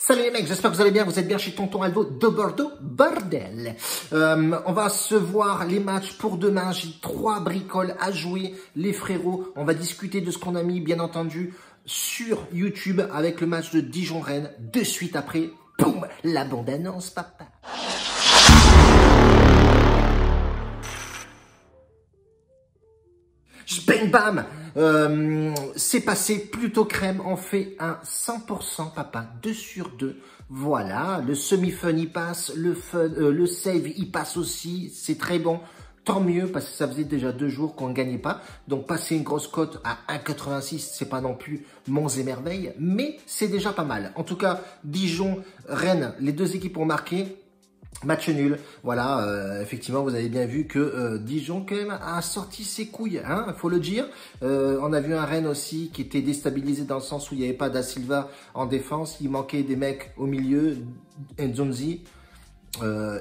Salut les mecs, j'espère que vous allez bien, vous êtes bien chez Tonton Aldo de Bordeaux, bordel. On va se voir les matchs pour demain, j'ai 3 bricoles à jouer, les frérots. On va discuter de ce qu'on a mis, bien entendu, sur YouTube avec le match de Dijon-Rennes. De suite après, boum, la bande-annonce, papa. Bang bam, c'est passé plutôt crème, on fait un 100% papa, 2 sur 2, voilà, le semi-fun il passe, le save il passe aussi, c'est très bon, tant mieux parce que ça faisait déjà 2 jours qu'on ne gagnait pas, donc passer une grosse cote à 1,86 c'est pas non plus monts et merveilles, mais c'est déjà pas mal. En tout cas, Dijon, Rennes, les deux équipes ont marqué. Match nul, voilà, effectivement vous avez bien vu que Dijon quand même a sorti ses couilles, hein, faut le dire. On a vu un Rennes aussi qui était déstabilisé dans le sens où il n'y avait pas Da Silva en défense, il manquait des mecs au milieu, Nzonzi,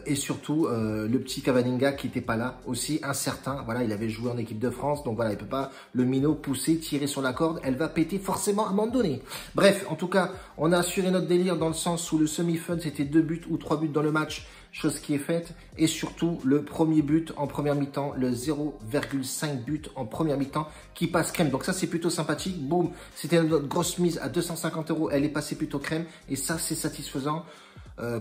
et surtout le petit Cavaninga qui n'était pas là, aussi incertain, voilà, il avait joué en équipe de France, donc voilà, il peut pas le minot pousser, tirer sur la corde, elle va péter forcément à un moment donné. Bref, en tout cas, on a assuré notre délire dans le sens où le semi-fun c'était 2 buts ou 3 buts dans le match, chose qui est faite, et surtout le premier but en première mi-temps, le 0,5 but en première mi-temps qui passe crème. Donc ça c'est plutôt sympathique, boum, c'était notre grosse mise à 250 €, elle est passée plutôt crème, et ça c'est satisfaisant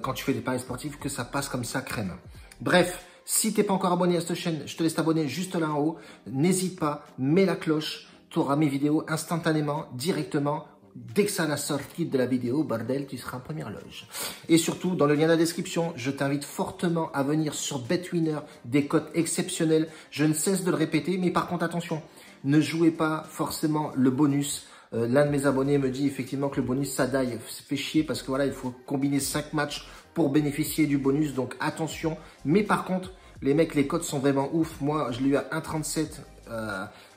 quand tu fais des paris sportifs que ça passe comme ça crème. Bref, si t'es pas encore abonné à cette chaîne, je te laisse t'abonner juste là en haut, n'hésite pas, mets la cloche, tu auras mes vidéos instantanément, directement. Dès que ça a la sortie de la vidéo, bordel, tu seras en première loge. Et surtout, dans le lien de la description, je t'invite fortement à venir sur BetWinner, des cotes exceptionnelles. Je ne cesse de le répéter, mais par contre, attention, ne jouez pas forcément le bonus. L'un de mes abonnés me dit effectivement que le bonus, ça daille, fait chier parce que voilà, il faut combiner 5 matchs pour bénéficier du bonus. Donc attention, mais par contre, les mecs, les cotes sont vraiment ouf. Moi, je l'ai eu à 1,37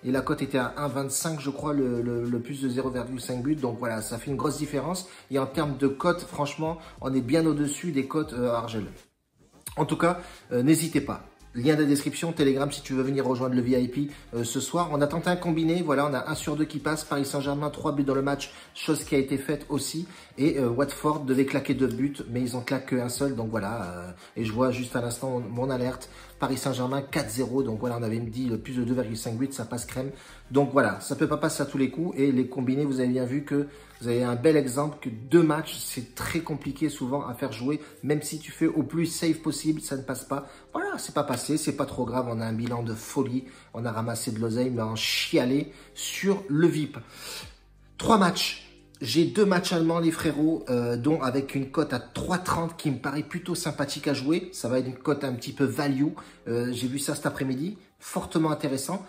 et la cote était à 1,25, je crois, le plus de 0,5 but. Donc voilà, ça fait une grosse différence. Et en termes de cotes, franchement, on est bien au-dessus des cotes Argel. En tout cas, n'hésitez pas. Lien de la description, Telegram si tu veux venir rejoindre le VIP ce soir. On a tenté un combiné, voilà, on a 1 sur 2 qui passe. Paris Saint-Germain, 3 buts dans le match, chose qui a été faite aussi. Et Watford devait claquer 2 buts, mais ils en claquent qu'un seul. Donc voilà, et je vois juste à l'instant mon alerte. Paris Saint-Germain 4-0, donc voilà, on avait dit plus de 2,5 buts, ça passe crème. Donc voilà, ça peut pas passer à tous les coups. Et les combinés, vous avez bien vu que vous avez un bel exemple que 2 matchs, c'est très compliqué souvent à faire jouer. Même si tu fais au plus safe possible, ça ne passe pas. Voilà, c'est pas passé, c'est pas trop grave. On a un bilan de folie, on a ramassé de l'oseille, mais en chialé sur le VIP. 3 matchs. J'ai 2 matchs allemands, les frérots, dont avec une cote à 3,30 qui me paraît plutôt sympathique à jouer. Ça va être une cote un petit peu value. J'ai vu ça cet après-midi, fortement intéressant.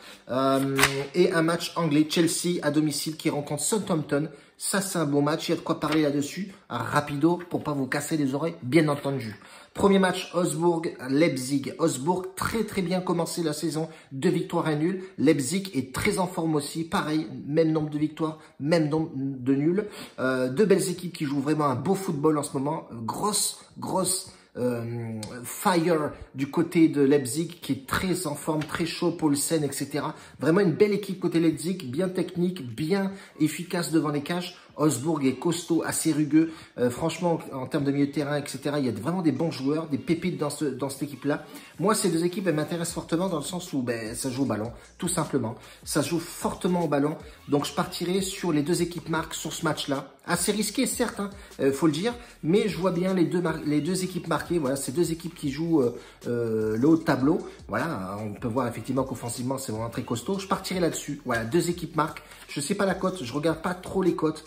Et un match anglais, Chelsea à domicile qui rencontre Southampton. Ça, c'est un bon match. Il y a de quoi parler là-dessus. Rapido, pour pas vous casser les oreilles, bien entendu. Premier match, Augsbourg-Leipzig. Augsbourg, très très bien commencé la saison. 2 victoires et nuls. Leipzig est très en forme aussi. Pareil, même nombre de victoires, même nombre de nuls. 2 belles équipes qui jouent vraiment un beau football en ce moment. Grosse fire du côté de Leipzig qui est très en forme, très chaud, Paulsen, etc. Vraiment une belle équipe côté Leipzig, bien technique, bien efficace devant les cages. Augsbourg est costaud, assez rugueux. Franchement, en termes de milieu de terrain, etc., il y a vraiment des bons joueurs, des pépites dans cette équipe-là. Moi, ces 2 équipes, elles m'intéressent fortement dans le sens où ça joue au ballon, tout simplement. Ça joue fortement au ballon. Donc, je partirai sur les 2 équipes marques sur ce match-là. Assez risqué, certes, hein, faut le dire. Mais je vois bien les deux équipes marquées. Voilà, ces 2 équipes qui jouent le haut de tableau. Voilà, on peut voir effectivement qu'offensivement, c'est vraiment très costaud. Je partirai là-dessus. Voilà, 2 équipes marques. Je sais pas la cote, je regarde pas trop les cotes.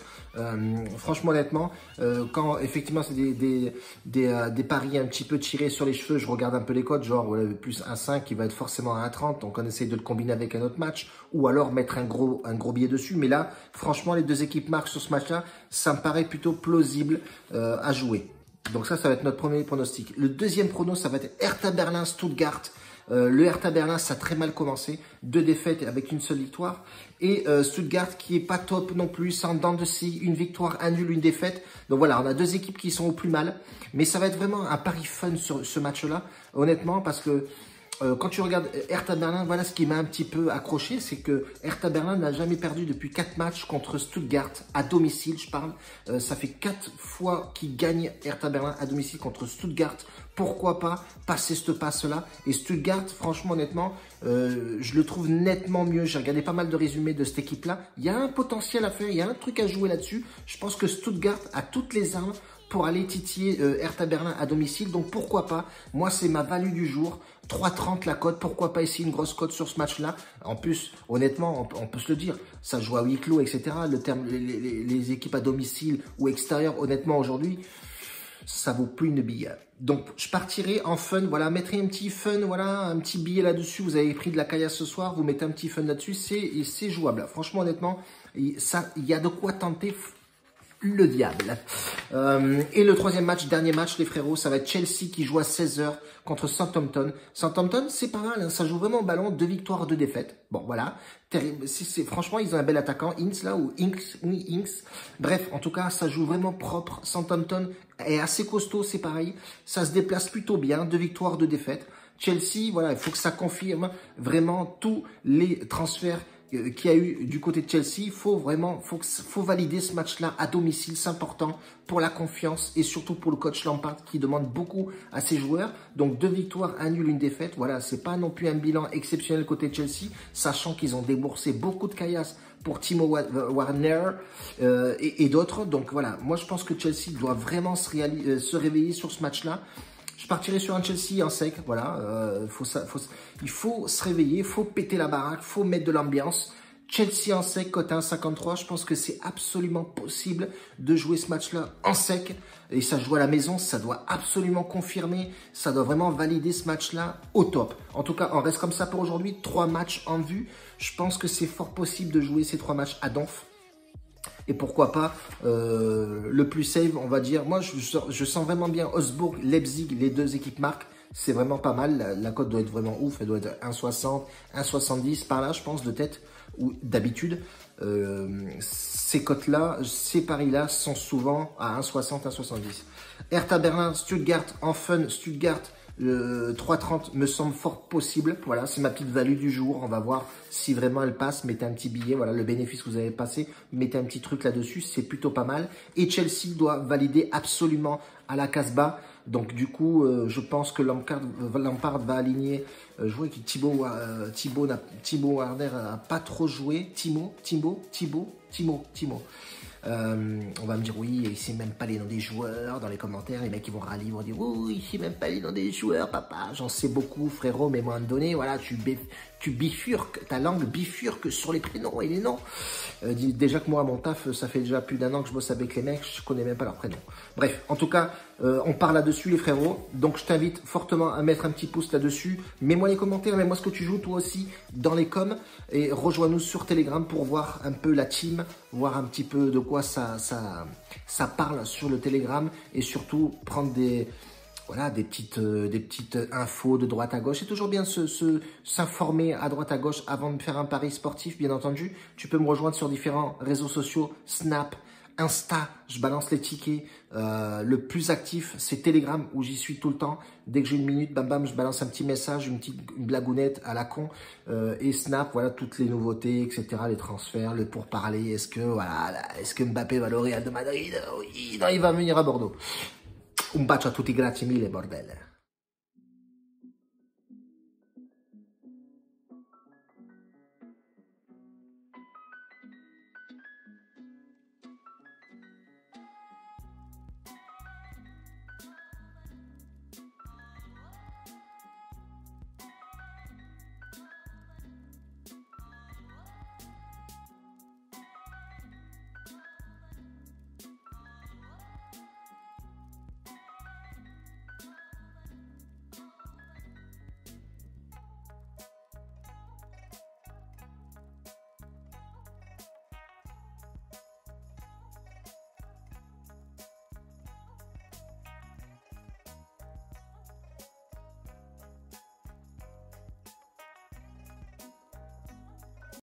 Franchement, honnêtement, quand effectivement c'est des paris un petit peu tirés sur les cheveux, je regarde un peu les cotes, genre plus 1,5 qui va être forcément à 1,30, donc on essaye de le combiner avec un autre match, ou alors mettre un gros billet dessus. Mais là, franchement, les 2 équipes marquent sur ce match-là, ça me paraît plutôt plausible à jouer. Donc ça va être notre premier pronostic. Le deuxième prono, ça va être Hertha Berlin-Stuttgart. Le Hertha Berlin, ça a très mal commencé. 2 défaites avec une seule victoire. Et Stuttgart qui est pas top non plus, sans dents de scie, une victoire, un nul, une défaite. Donc voilà, on a 2 équipes qui sont au plus mal. Mais ça va être vraiment un pari fun sur ce match-là, honnêtement, parce que quand tu regardes Hertha Berlin, voilà ce qui m'a un petit peu accroché, c'est que Hertha Berlin n'a jamais perdu depuis 4 matchs contre Stuttgart, à domicile, je parle. Ça fait 4 fois qu'il gagne Hertha Berlin à domicile contre Stuttgart. Pourquoi pas passer cette passe-là? Et Stuttgart, franchement, honnêtement, je le trouve nettement mieux. J'ai regardé pas mal de résumés de cette équipe-là. Il y a un potentiel à faire, il y a un truc à jouer là-dessus. Je pense que Stuttgart a toutes les armes pour aller titiller Hertha Berlin à domicile. Donc pourquoi pas? Moi, c'est ma value du jour. 3,30 la cote. Pourquoi pas essayer une grosse cote sur ce match-là? En plus, honnêtement, on peut se le dire. Ça joue à huis clos, etc. Le terme, les équipes à domicile ou extérieures, honnêtement, aujourd'hui, ça vaut plus une bille. Donc, je partirai en fun, voilà, mettrai un petit fun, voilà, un petit billet là-dessus. Vous avez pris de la caillasse ce soir, vous mettez un petit fun là-dessus, c'est jouable. Franchement, honnêtement, il y a de quoi tenter le diable. Et le troisième match, dernier match, les frérots, ça va être Chelsea qui joue à 16 h contre Southampton. Southampton, c'est pas mal, hein, ça joue vraiment au ballon, 2 victoires, 2 défaites. Bon, voilà. Franchement, ils ont un bel attaquant, Inks là, ou Inks, oui, Inks. Bref, en tout cas, ça joue vraiment propre. Southampton est assez costaud, c'est pareil. Ça se déplace plutôt bien, 2 victoires, 2 défaites. Chelsea, voilà, il faut que ça confirme vraiment tous les transferts qu'il y a eu du côté de Chelsea. Faut valider ce match-là à domicile, c'est important pour la confiance et surtout pour le coach Lampard qui demande beaucoup à ses joueurs. Donc 2 victoires, 1 nul, 1 défaite. Voilà, c'est pas non plus un bilan exceptionnel côté de Chelsea, sachant qu'ils ont déboursé beaucoup de caillasse pour Timo Werner et d'autres. Donc voilà, moi je pense que Chelsea doit vraiment se réveiller sur ce match-là. Je partirai sur un Chelsea en sec, voilà, il faut se réveiller, il faut péter la baraque, il faut mettre de l'ambiance. Chelsea en sec, cote 1,53, je pense que c'est absolument possible de jouer ce match-là en sec. Et ça joue à la maison, ça doit absolument confirmer, ça doit vraiment valider ce match-là au top. En tout cas, on reste comme ça pour aujourd'hui, 3 matchs en vue. Je pense que c'est fort possible de jouer ces 3 matchs à Donf. Et pourquoi pas le plus safe, on va dire. Moi, je sens vraiment bien Augsbourg, Leipzig, les 2 équipes marquent. C'est vraiment pas mal. La cote doit être vraiment ouf. Elle doit être 1,60, 1,70 par là, je pense, de tête ou d'habitude. Ces cotes-là, ces paris-là sont souvent à 1,60, 1,70. Hertha Berlin, Stuttgart, en fun, Stuttgart. 3,30 me semble fort possible. Voilà, c'est ma petite value du jour. On va voir si vraiment elle passe. Mettez un petit billet. Voilà, le bénéfice que vous avez passé. Mettez un petit truc là-dessus. C'est plutôt pas mal. Et Chelsea doit valider absolument à la Casbah. Donc du coup, je pense que Lampard va aligner. Je vois que Thibaut Warner n'a pas trop joué. Timo. On va me dire oui, il sait même pas les noms des joueurs dans les commentaires. Les mecs ils vont râler, ils vont dire oui, il sait même pas les noms des joueurs, papa. J'en sais beaucoup, frérot, mais à un moment donné, voilà, tu bifurques, ta langue bifurque sur les prénoms et les noms. Déjà que moi, à mon taf, ça fait déjà plus d'1 an que je bosse avec les mecs, je connais même pas leurs prénoms. Bref, en tout cas, on parle là-dessus, les frérots. Donc, je t'invite fortement à mettre un petit pouce là-dessus. Mets-moi les commentaires, mets-moi ce que tu joues toi aussi dans les coms. Et rejoins-nous sur Telegram pour voir un peu la team, voir un petit peu de quoi ça parle sur le Telegram. Et surtout, prendre des petites infos de droite à gauche. C'est toujours bien de s'informer à droite à gauche avant de faire un pari sportif, bien entendu. Tu peux me rejoindre sur différents réseaux sociaux, Snap, Insta, je balance les tickets. Le plus actif, c'est Telegram où j'y suis tout le temps. Dès que j'ai une minute, bam bam, je balance un petit message, une blagounette à la con. Et Snap, voilà toutes les nouveautés, etc. Les transferts, le pourparler. Est-ce que Mbappé va au Real de Madrid? Oui, non, il va venir à Bordeaux. Un bacio a tutti, grazie mille, bordel.